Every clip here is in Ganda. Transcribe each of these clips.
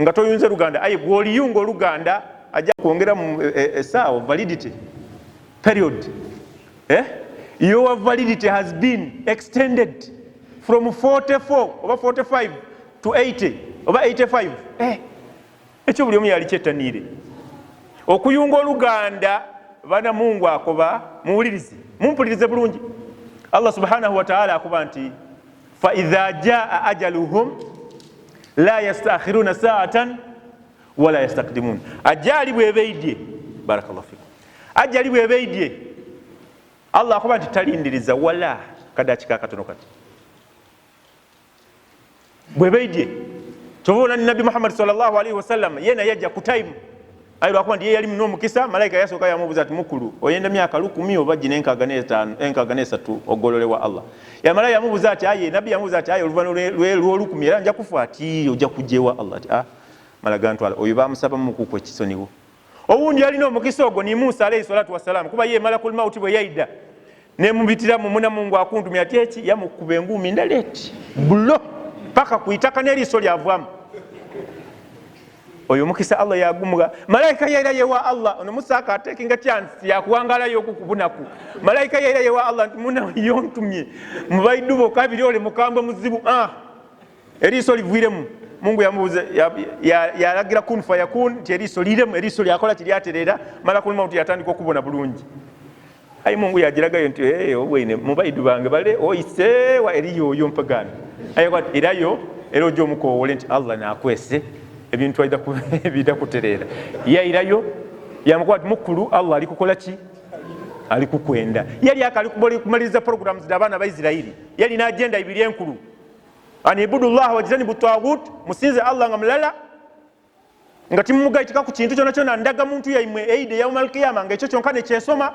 nga toyunze Luganda aye gwoliyunga Luganda ajja kwongera mu esaawa validity period. Your validity has been extended from 44 over 45 to 80 over 85. Ekyo buli omu yali kyettaniire okuyunga Oluganda. Bana Mungu akoba muwulirize mumpulirize bulungi. Allah subhanahu wa ta'ala akuba nti fa idha jaa ajaluhum la yastakhiruna sa'atan wala yastaqdimun. Ajali bwebeidye barakallahu fikum. Ajali bwebeidye Allah akuba nti talindiriza wala kadakika katono kati bwebeidye. Tubona ni Nabi Muhammad sallallahu alaihi wasallam yena yajja ku time ayiro akuba nti yali muno mukisa malaika yasoka yamubuza ati mukulu oyenda myaka 10 oba jine enkaga n'esatu ogololewa Allah. Ya malaika yamubuza ati aye Nabi yamubuza ati aye oluvano lw'olukumi era nja kufa ati ojja kujewa Allah ati malaga ntwala oyo bamusaba mukukwe kisoniwo. Owundi yalina omukisa ogwo ni Musa alayhi salatu wassalam kuba ye malakul mauti bwe yaida ne mubitira mu muna Mungu akuntumya ati eki yamukuba engumi ndaleti bulo paka kuitaka n'eriiso lyavwamu. Oyo mukisa Allah yagumuga malaika yaira yewa Allah ono Musa akatekinga chance yakuwangala yokukubunaku malaika yaira yewa Allah muna yontumye mubaidubo kabiri ole mukamba muzibu eriiso livwiremu. Mungu yamubuza yalagira kun fayakun eriiso liremu eriiso lyakola kiryaterera malakul mauti yatandika okubona bulungi. Ayi Mungu yagiraga nti obwene mubaidu bange bale oyise wa eriyo yo mpagana ayo irayo erojo mukowole nti Allah nakwese ebintu aida kubida kuterera yairayo yamukwati mukulu Allah alikukola ki alikukwenda yali akalikuboli kumaliza programs dabana ba Israeli yali na agenda ibiri enkulu anibudu Allah wajzani butagut musinze Allah ngamlala ngati mugaitika ku kintu kyona kyona ndaga muntu yaimwe eide ya malkiyama nga ekyo kyonkane kyesoma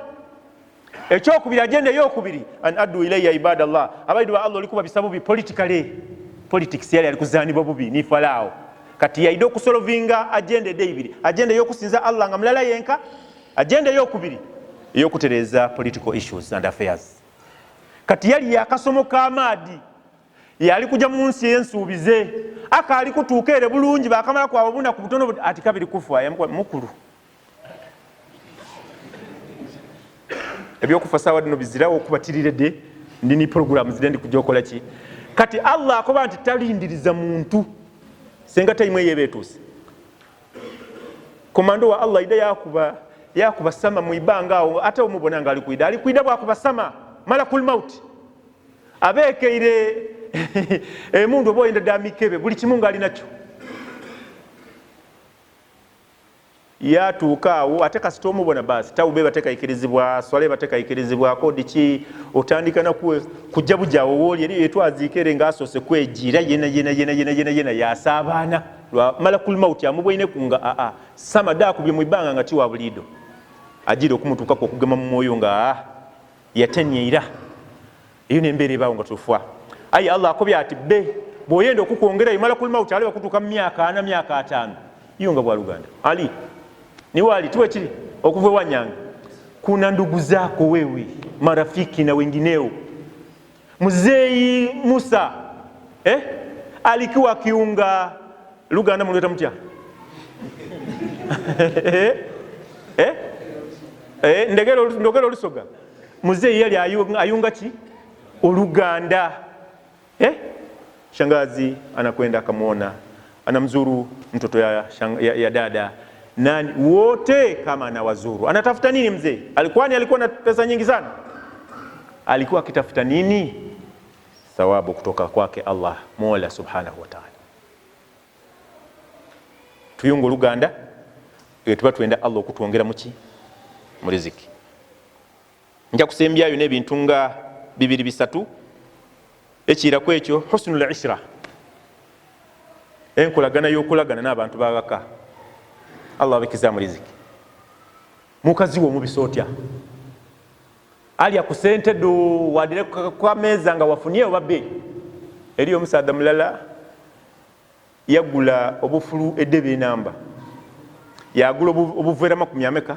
ekyo kubira agenda yokubiri an adu ilayya ibadallah abaidu wa Allah alikuba bisabu bi politics yali alikuzanibwa bubi ni Farao kati yaide okusolovinga agenda David agenda yokusinza Allah ngamlala yenka agenda yokubiri yokutereza political issues and affairs. Kati yali yakasomo kamadi yali kuja mu nsi ensubize akali kutuukere bulungi bakamala kwa babuna ku butono ati kabiri kufa yamukwa mukulu ebyo kufa sawa dino bizirawo okubatirire de ndini programs zindi kujokola ki kati Allah akoba nti talindiriza muntu senga taimwe yebetusi komando wa Allah ida yakuba sama muibanga awo ate omubonanga alikuida bwakuba sama malakul maut abekeire mundu boyenda damikebe buli kimunga ali nakyo yatuukaawo ate kasita omubona basi tawube batekayikirizibwa swale batekayikirizibwa kodi ki otandika na kujja bujawo woli eri etwazikere ngaasose kwejira yena yasaabana lwa malakul maut amubwine kunga samada kubye mwibanga ngati wa bulido ajira okumutuka ko kugema mu moyo nga yatenyeira iyo nembere bawo nga tufwa ayi Allah akobya ati be boyenda okukwongera malakul maut ali bakutuka myaka 4 myaka 5 iyo nga bwa Luganda ali ni wali tuwe chini okuve wanyanga kuna ndugu zako wewe marafiki na wengineo. Mzee Musa alikuwa kiunga Luganda muleta mtia ndogero lusoga mzee yali ayunga chi Oluganda shangazi anakwenda akamuona anamzuru mtoto ya dada nani wote kama anawazuru anatafuta nini mzee alikuwa na pesa nyingi sana alikuwa akitafuta nini thawabu kutoka kwake Allah Mola subhanahu wa ta'ala. Tuyungo Luganda tuba tuenda Allah okutuongera muki mu riziki nja kusembyayo n'ebintu nga bibiri bisatu ekira kwekyo husnul ishra enkolagana y'okulagana n'abantu babaka Allah abikiza mu riziki mukazi wo mubisotya ali akusente do wadire kwa meza nga wafunie obabe eri omusada mulala yagula obufulu edebe namba yagula obuvera 10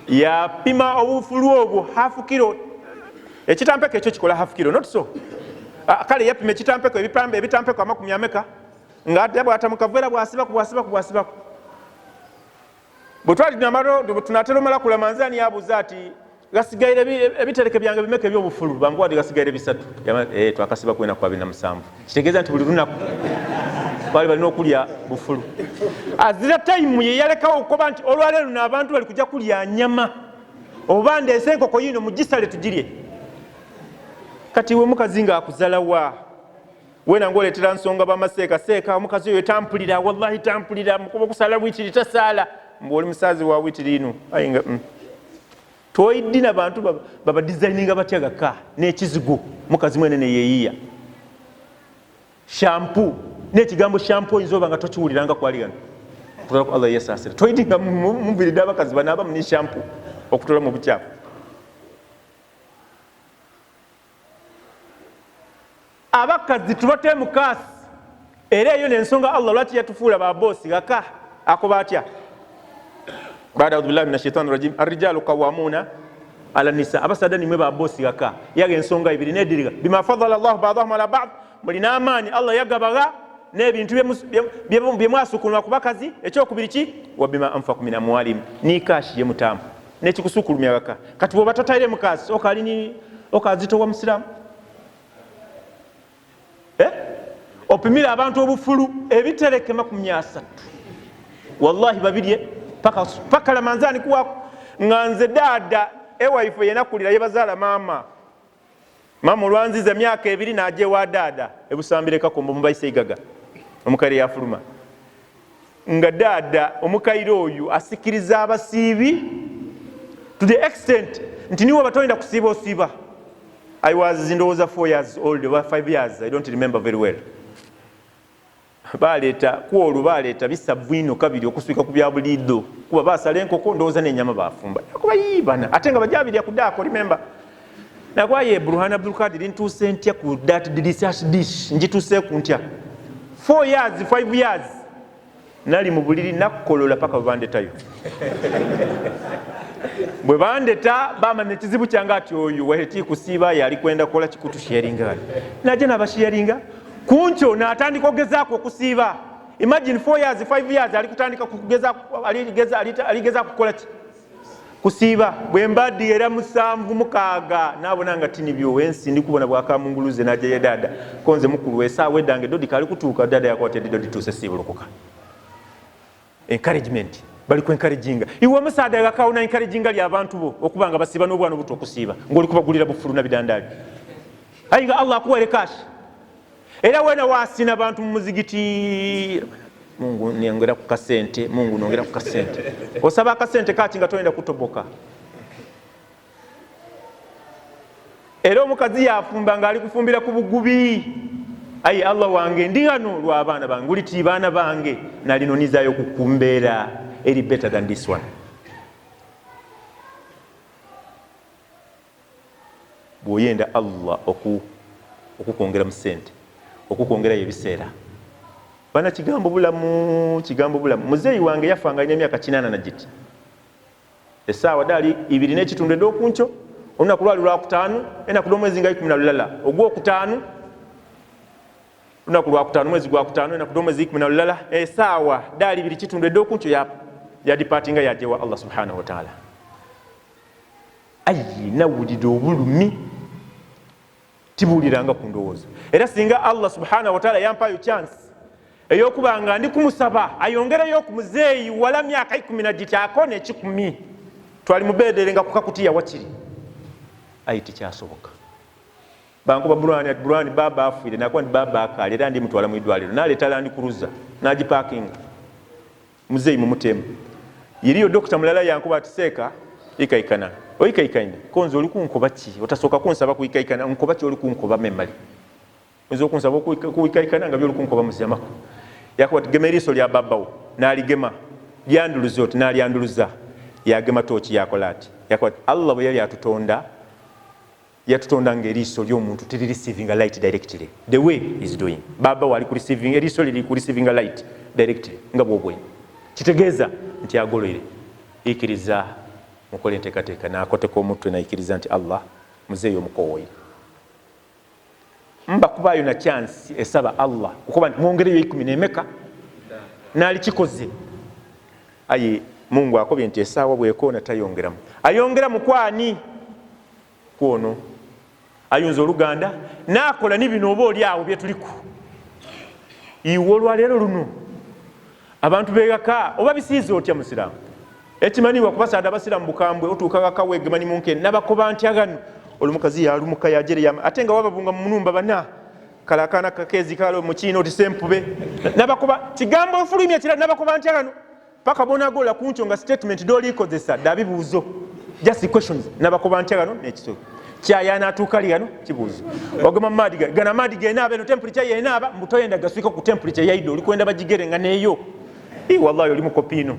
ya pima obufulu obwo half kilo ekitampeko ekyo kikola half kilo not so kale yapima ekitampeko ebitampeko 10 ngate bwata mukavera bwasiba butwali namaro tunatero mala kula manzani yabuza ati gasigaire ebitereke byange bimeke byobufulu bambuwa gasigaire bisatu twakasiba kwena kwa 27 kitegeeza nti buli lunaku bali balina okulya bufulu azira time ye yalekawo okuba nti olwaleero n'abantu bali kujja kulya nyama oba ndeese enkoko yino mugisale tugirye kati we mukazi nga akuzalawa wena ngoletera nsonga bamaseeka seeka omukazi oyo tampulira wallahi tampulira mukuba kusala bwitiri tasala mboli musazi wa witiri ino ayinga toidina bantu baba designinga batya gaka n'ekizigo mukazi mwene ne yeyiya shampoo n'ekigambo shampoo inzoba nga tokiwuliranga kwaligana kutola ku Allah yesasira toidinga mubiri d'abakazi banaba muni shampoo okutola mu bukyafu abakazi tubate mukasi era eyo n'ensonga Allah lwaki yatufuula ba boss gaka akoba atya baada billahi minash shaitani rajim arrijalu qawwamuna ala nisa abasada nimwe ba boss gaka yaga ensonga ibiri nediriga bima fadala Allah ba'dahum ala ba'd mulina amani Allah yagabaga n'ebintu byemwasukulwa ku bakazi ekyokubiri ki wa bima anfaqu min amwalim ni kashi ye mutamu n'ekikusukulumya gaka kati bwoba totaire mukasi okazito wa musiramu opimira abantu obufulu ebitereke 30 wallahi babirye paka la manzani kuwako nganze dada ewaife yenakulira yebazaala mama olwanziza myaka 2 naje wa dada ebusambire kakombo mubayise igaga omukali yafuluma nga dada omukaire oyu asikiriza abasiibi to the extent nti niwe batoyinda kusiiba osiiba. I was ndowooza 4 years old or 5 years, I don't remember very well. Baleeta kuolu baleeta bisabwino kabiri okuswika ku bya bulido kuba basala enkoko ndowooza n'ennyama bafumba kuba yibana ate nga bajabirya ku daako remember nakwaye Burhan Byekwaso ntuuse ntya ku that delicious dish njituuse ku ntya 4 years 5 years nali mu buliri nakukolola paka bandetayo bwe bandeta bamanya ekizibu kyange ati oyo waheti kusiiba yali kwenda kola kikutu sharinga naje nabasharinga kuncho n'atandika okugezaako okusiiba. Imagine 4 years 5 years ali kutandika aligeza kukola ki kusiiba bwe mbaddi era 7 mukaaga nabona nga tini byo wensi ndi kubona bwakamunguluze naje ye dada konze mukulu esaawe dange dodi kali kutuuka dada yakwatedde dodi tuuse siibulukuka encouragement bali ku encouraginga iwe musaada yakawuna encouraginga lya abantu bo okubanga basiiba n'obwana buto okusiiba ngoli kubagulira bufulu na bidandali ayiga Allah akuwere kashi era wena wasina abantu mu muzigiti Mungu niongera ku kasente Mungu nongera ku kasente osaba akasente kati nga toyenda kutoboka era omukazi yafumba nga ali kufumbira ku bugubi ayi Allah wange ndi hano lwa abaana bange uliti baana bange nalinonizayo kukumbera eri better than this one. Bwoyenda Allah okukongera mu sente okukongera ebiseera bana kigambo bulamu muzeeyi wange yafanga ina emyaka 80 na giti esaawa dali 2 n'ekitundu edokuncho olunaku lwali lwakutaano enaku lw'omwezi nga 10 ogwokutaano olunaku lwakutaano mwezi gwakutaano enaku lw'omwezi 10 esaawa dali 2 kitundu edokuncho ya departinga yajewa Allah subhanahu wa ta'ala ayi nawulira obulumi tibuliranga ku ndowooza era singa Allah subhanahu wa ta'ala yampayo chance eyokubanga ndi kumusaba ayongereyo ku muzeeyi wala myaka 10 akone 10 twali mubederenga kukakutiya wakiri ayiti kyasoboka bango Burhan baba afuire nakuwa ndi baba akali era ndi mutwala mu idwaliro naleta landi kuruza naji parking muzeeyi mumutemu yiriyo dokita mulala yankuba atiseka ikaikana oikaikaine konzo oli kunkoba ki otasoka kunsaba kuikaikana nkoba ki oli kunkoba memali nzo kunsaba kuikaikana nga byoli kunkoba muzamako yakuba gemeriso lya babawo naligema lyanduluzo oti nalyanduluza yagema tochi yakolati yakuba Allah bwe yali yatutonda ngeriso ly'omuntu tiri receiving a light directly the way is doing baba wali ku receiving eriso liri ku receiving a light directly nga bwobwe kitegeeza nti agoloire ikiriza mukole nteekateeka n'akoteko omutwe naikiriza nti Allah muzeeyo omukowoyi mba kubayo na chance esaba Allah okuba mwongereyo 10 nemeka nali kikoze ayi Mungu akobye nti esawa bwekona tayongeramu ayongera mukwani kwono ayunza oluganda nakola nibino oba oli awo byetuliku iwolwa lero luno abantu begaka oba bisiize otya musiramu ekimaniwa kubasada basiramu bukambwe otuuka kawege mani munke nabakoba ntyagano olumukazi yalumuka yajere yama atenga wababunga mu munumba bana kalakana kakezi kalo mukino tisempube nabakoba kigambo ofulumya kira nabakoba ntyagano paka bona gola kunchonga statement doli ikozesa dabibuzo just questions nabakoba ntyagano nekiso kyayana atukali gano kibuzo ogoma madiga gana madiga enaaba no temperature yenaaba mbutoyenda gaswika ku temperature yaido olikwenda bagigere nga neyo wallahi oli mukopino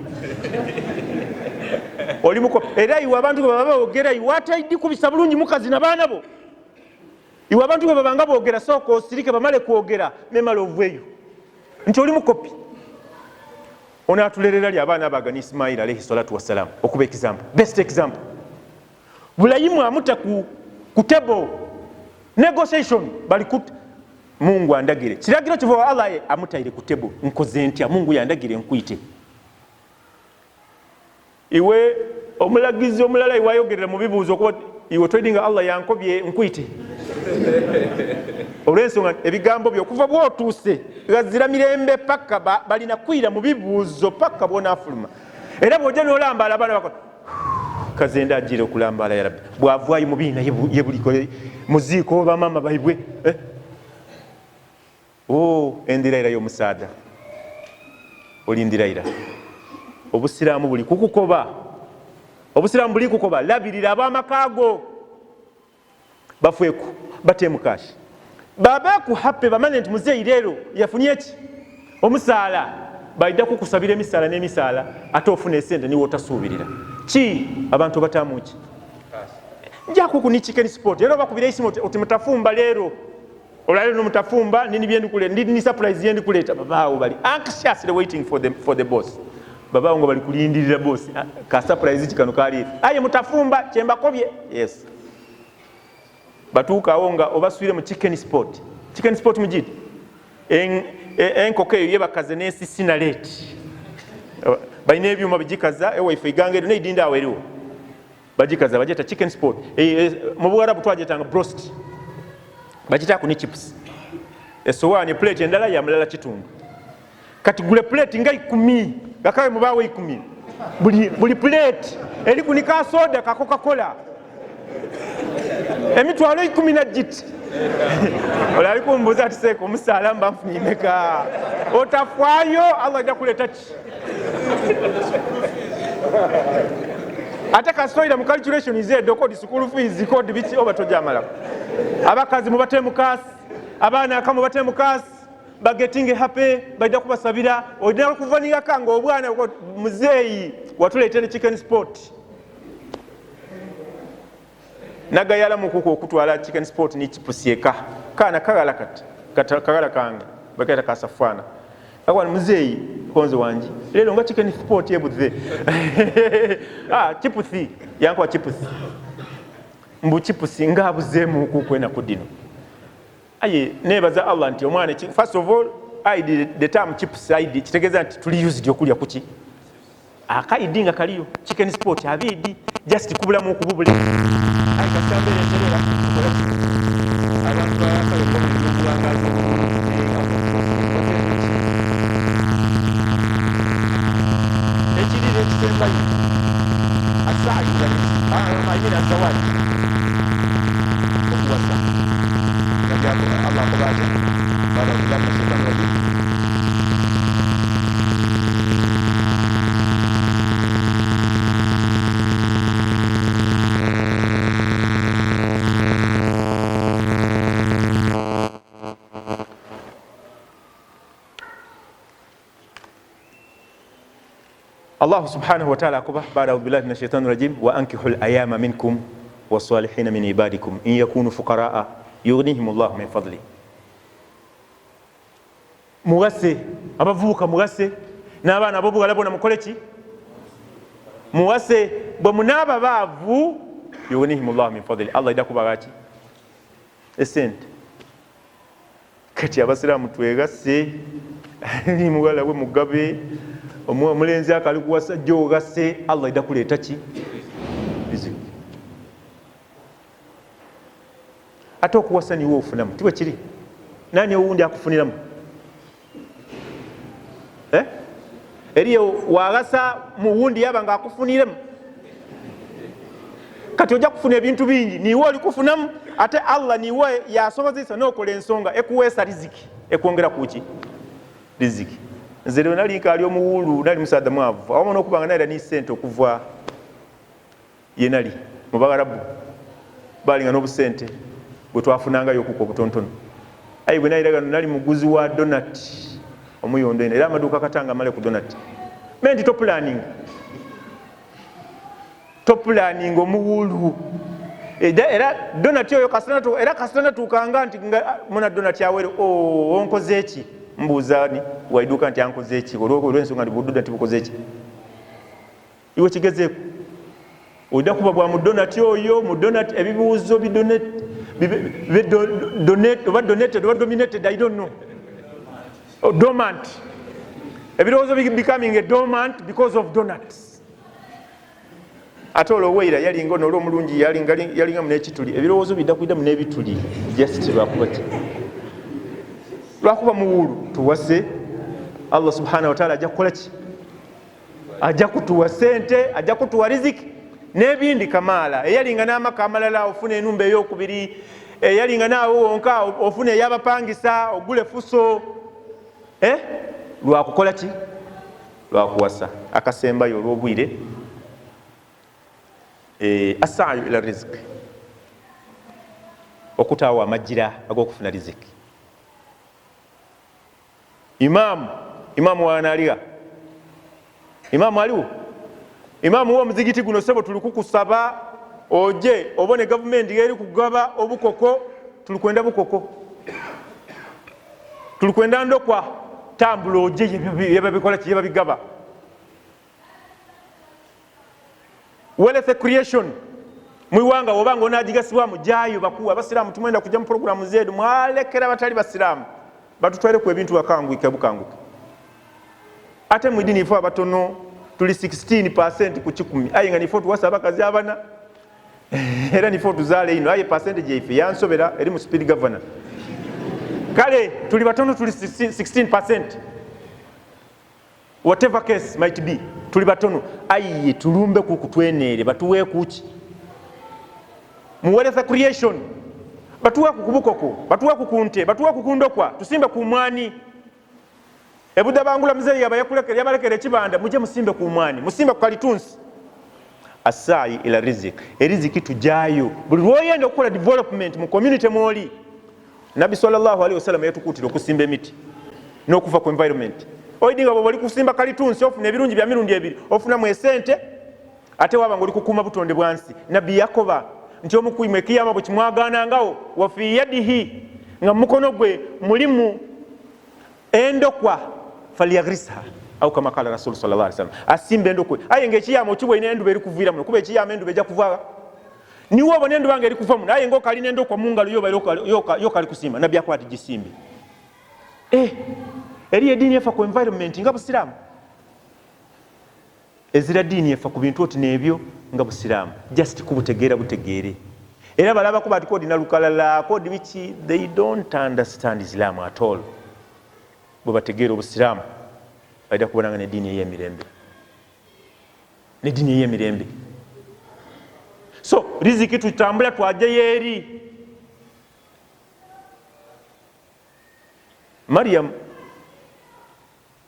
oli mukopi era iwa abantu baba ogera iwata idi kubisa bulungi mukazi nabana bo iwa abantu baba ngabo ogera soko osirike bamale kuogera memalo ovweyo nti oli mukopi ona atulerera li abana bagani Ismail alayhi salatu wassalam okuba example best example bulayimu amuta ku table negotiation bali kut Mungu andagire kiragiro kivo Allah amutaire ku table nkoze ntya Mungu yandagire nkuite iwe omulagizi omulala iwayogerera mu bibuuzo ko iwe trading Allah yankobye nkuite olwensonga ebigambo byo kuva bwotuse gazira mirembe paka balina kwira mu bibuuzo paka bona afuluma era bwojja nolambala abana bako kazenda ajire okulambala ya Rabbi bwavaayo mubina yebuliko muziko ba mama baibwe endiraira yo musada olindiraira obusiramu buli kukukoba obusiramu buli kukoba labirira abamakago bafweku batemukashi babaku happe bamanent muzeyi lero yafunye ki omusala baida kukusabira emisala n'emisala ate ofuna esente niwo otasuubirira ki abantu batamuki njako kuni chicken sport lero bakubira isimo otimutafumba lero olale no mutafumba nini byendi kule ndini surprise yendi kuleta babao bali anxiously waiting for the boss babao ngo bali kulindirira boss ka surprise kikano kali aye mutafumba chemba kobye yes batuka onga obaswire mu chicken sport mujidi enkoke yeba kazenesi sinalete bayine ebyuma bijikaza wifi gange ne idinda aweriwo bajikaza bajeta chicken sport mu Buarabu twajetanga broast bajita ku ni chips esowani plate endala ya mlala kitundu kati gule plate nga 10 gakawe mubawe 10 buli plate eri kunika soda ka Coca-Cola emitwalo 10 na jit olali kumbuza atiseko omusala mba mfunyimeka otafwayo Allah jakuleta ki ataka stoira mu calculation izedo code school fees code bichi oba tojamala abakazi mubate mukasi abana akamu bate mukasi bagetinge happy baida kubasabira odina kuvaniga kango obwana muzeyi watuletene chicken sport nagayala mukuko okutwala chicken sport ni chipusieka kana kagala kagala kanga bakata kasafwana akwana muzeyi konzo wanji lelo nga chicken sport yebuthe chipusi yankwa chipusi mbu chipusi ngabuzemu kukwena kudino aye nebaza Allah nti omwana first of all the term chips kitegeza nti tuli use okulya kuki akaidinga kaliyo chicken sport abidi just kubula mu kububule ayi kasambele serera abantu bayakale kwa muganga ejidire chisemba asai mayira zawadi okuwasa Allah kubaje bala kudama shetani wajibu Allah subhanahu wa ta'ala kuba ba'da billahi minash shaitani rajim wa ankihul ayama minkum was-salihin min ibadikum in yakunu fuqaraa yughnihimullahu min fadli muwase abavuka muwase n'abana abo bugala bona mukoleki muwase bwe munaba baavu yughnihimullahu min fadli Allah idakuba gaki esente kati abasiraamu twegasse ni muwala we mugabe omulenzi akali kuwasa gy'ogasse Allah idda kuleeta ki riziki ate okuwasa niwe ofunamu tiwe kiri nani owundi akufuniramu eriyo wagasa mu wundi yaba nga akufuniremu kati ojja kufuna ebintu bingi niwe oli kufunamu ate Allah niwe yasobozesa n'okola ensonga ekuweesa riziki ekwongera kuki riziki nze lwe nali nkaali omuwulu nali musaada mwavu awamu n'okubanga nali ni ssente okuva ye nali mu Bagarabu balinga n'obusente bwe twafunangayo okuko obutontono ayi bwe nayira gano nali muguzi wa donut omuyondo eno era amaduuka katanga amale ku donut mendi top planning omuwulu era donut oyo kasitana tuukanga nti muna donut awere onkoze eki mbuuzaani waiduuka nti ankoze eki olw'ensonga nti budonut bukoze eki iwe kigezeeko ojja kuba bwa mu donut oyo mu donut ebibuuzo oba donated oba dominated I don't know dormant ebirowoozo becoming a dormant because of donuts ate olwoweera yalinga ono olw'omulungi yalinga mu n'ekituli ebirowoozo bidda kuiddamu n'ebituli just lwakuba muwulu tuwase Allah subhanahu wa ta'ala ajja kukola ki ajja kutuwa sente ajja kutuwa riziki n'ebindi kamaala eyalinga n'amaka amalala ofuna enumba ey'okubiri eyalinga naawe wonka ofuna ey'abapangisa ogule fuso lwakukola ki lwakuwasa akasembayo olw'obwire asaayu ila riziki okutaawa amajjira ag'okufuna riziki imaamu wanaaliga imaamu aliwo imaamu w'omuzigiti guno sebo tuli kukusaba oje obone gavumenti eri kugaba obukoko tulikwenda bukoko tulikwenda ndokwa tambula oje yebabikola ki yebabigaba wealth creation mwiwanga obanga onagigasibwamu jayo bakuwa abasiraamu tumwenda kujja mu programu zeedu mwalekera batali basiraamu batutwale ku ebintu bakangwike bukangwike ate mu dini ifo abatono tuli 16% ku 10 aye nga nifo tuwasa abakazi abana era nifo tuzaale ino aye percentage yaife yansobera eri mu speed governor kale tuli batono tuli 16% whatever case might be tuli batono aye tulumbe ku kutwenere batuwe kuki mu wealth creation batuwe ku kubukoko batuwe ku kunte batuwe ku kundokwa tusimbe ku mwani ebuda bangula mzee yabalekera ekibanda muje musimbe ku mwani musimbe ku kalitunsi asaayi ila riziki eriziki tujayo buli lwoyenda okukola development mu community mwoli Nabi sallallahu alaihi wasallam yatukutira okusimba emiti n'okuva ku environment oyidinga bwo bali kusimba kalitunsi ofuna ebirungi bya mirundi ebiri ofuna mu esente ate waba ngoli kukuma butonde bwansi Nabi Yakoba nti omukuyime kiyama bwe kimwaganangawo wa fi yadihi nga mukono gwe mulimu endokwa falyaghrisha au kama kala Rasul sallallahu alaihi wasallam asimbe endokwe aye ngekiyama okibwe ine endu eri kuvira muno kuba ekiyama endu beja kuva niwo obone endu bange eri kuva muno aye ngokali n'endokwa mungalo yo kali kusimba Nabi akwati gisimbe eri edini efa ku environment nga busiramu ezira dini efa ku bintu oti nebyo nga busiramu just kubutegeera butegeere era balaba kuba ati kodi nalukalala kodi bichi they don't understand Islam at all bwe bategeera obusiramu baida kubonanga ne dini ey'emirembe so riziki tutambula twaje yeri Maryam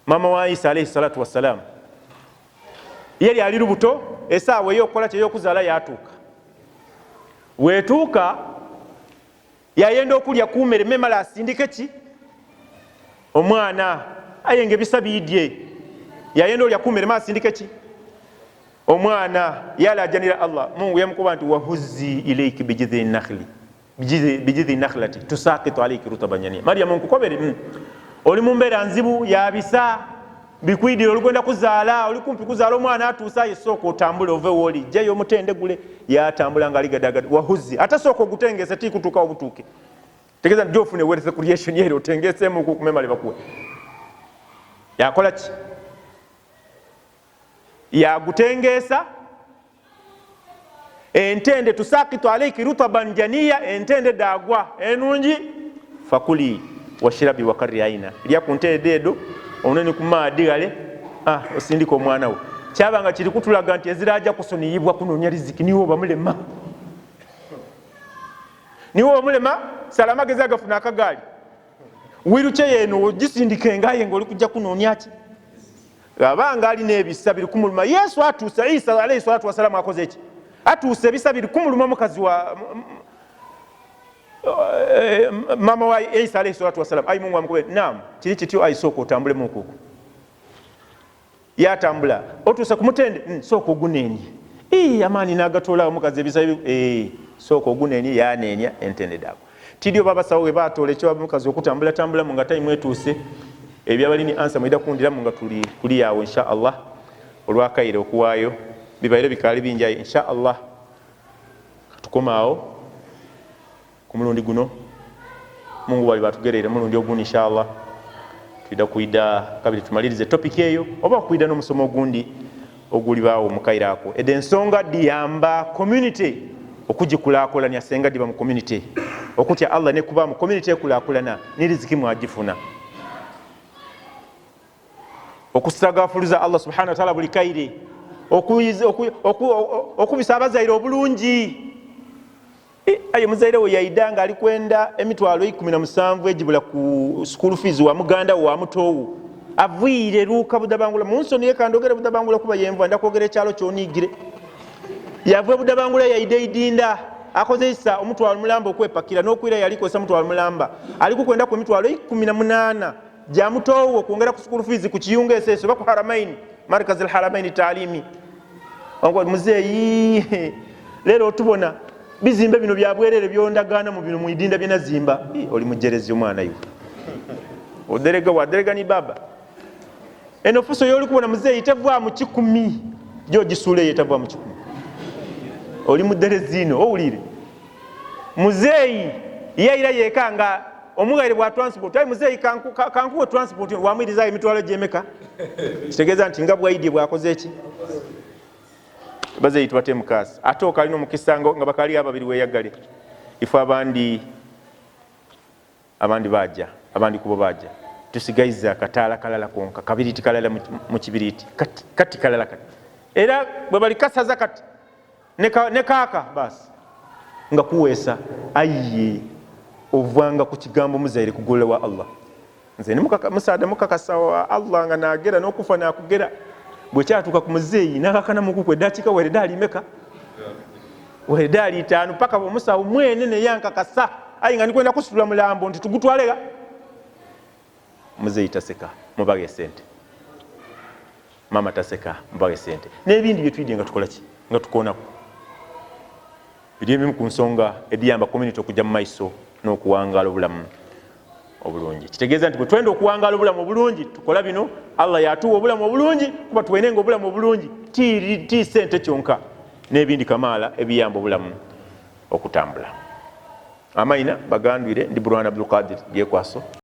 mama wa Isa alayhi salatu wassalam yeri ali lubuto esaawe y'okukola kye y'okuzaala yatuuka wetuuka yayenda okulya kumere memala asindike ki omwana aye ngebisa bidye yayenda olya kumere ma asindike ki omwana yalajanira Allah Mungu yamukuba nti wahuzi ilayki bijidhi nakhlati tusaqitu alayki rutaban yaniya Maryam nkukobere oli mu mbeera nzibu yabisa bikwidira olikwenda kuzaala oli kumpi kuzaala omwana atuusa yesooka otambule ove wooli jjayo omutende gule yatambula nga aligadagada wahuzi ate sooka ogutengese tikutuuka obutuuke tegeza njofune werese creation yero otengesemu kumemale bakuwe yakola ki yagutengesa entende tusakitu alayki rutaban janiya entende dagwa enungi fakuli washirabi wakari aina lya kuntende dedo onene kumadi gale osindika omwana we kyabanga kiri kutulaga nti eziraja kusoniyibwa kunonya riziki niwo bamulema salama geza gafuna akagali wiruche yeno ogisindike ngaye ngoli kujja kunonya ki abanga ali nebisa biri kumuluma Yesu atusa Isa alayhi salatu wasalam akoze ki atuse bisa biri kumuluma mukazi wa mama wa Isa alayhi salatu wasalam ayi Mungu amkobe naam kiri kityo ayisoko otambule mukuku yatambula otusa kumutende soko guneni amani nagatola omukazi ebisa soko guneni yanenya entende dako tidio baba sawe batole kyo mukazi okutambula tambula munga time etuse ebyabalini ansa mwida kundira munga tuli yawo insha Allah olwakaire okuwayo bibaire bikali binja insha Allah tukomaawo kumulundi guno Mungu bali batugerere mulundi oguni insha Allah tuida kuida kabiri tumalirize topic eyo oba kuida no musomo gundi oguli bawo mukairako edensonga diyamba community okujikulakola nyasenga diba mu community okutya Allah ne kuba mu community ekulakolana niriziki mwagifuna okusagafuliza Allah subhanahu wa ta'ala buli kaire okubisabaza iro obulungi ayo muzaire we yaidanga alikwenda emitwalo 17 ejibula ku school fees wa muganda wa mutowu avuyire ruka budabangula munsoni yekandogera budabangula kuba yemva ndakogera ekyalo kyonigire yavwe budabangula yaideidinda akozesa omutwalo mulamba okwepakira nokwira yalikosa mutwalo mulamba alikukwenda ku mitwalo 18 ja mutowu okuongera ku school fees ku kiyunga eseso baku haramaini markaz al-haramaini taalimi wangu muzeyi lero tubona bizimbe bino byabwerere byondagana mu bino muidinda byenazimba oli mujerezi omwana yu oderega ni baba eno fuso yoli kubona muzeyi tavwa mu 10 George Sule yetavwa mu 10 oli muderezino owulire muzeyi yaira yekanga omugaire bwa transport ayi muzeyi kankuwe transport wamwiriza emitwalo jemeka kitegeza nti ngabwa idye bwakoze eki baze yitwate mukasi atoka alino mukisango nga bakali ababiri weyagale ifa abandi baja abandi kubo baja tusigaiza katala kalala konka kabiriti kalala mu kibiriti kati kalala kati era bwe bali kasaza kati ne kaka basi nga kuwesa ayi ovanga ku kigambo muzaire kugole wa Allah nze ni musada mukakasa wa Allah nga nagera nokufa nakugera bwe kyatuka ku muzeyi nakakana mukukwe dakika were dali meka were dali 5 paka omusawo mwene ne yankakasa ayi nga nikwenda kusitula mulambo nti tugutwalega muzeyi taseka mubage sente mama taseka mubage sente nebindi bye twidinga tukola ki nga tukona ko bidye ku nsonga ediyamba community okujja mu maiso n'okuwangala obulamu obulungi kitegeeza nti bwe twenda okuwangala obulamu obulungi tukola bino Allah yatuwa obulamu obulungi kuba tuwenenga obulamu obulungi ti sente kyonka n'ebindi kamaala ebiyamba obulamu okutambula amaina bagandwire ndi Burhan Byekwaso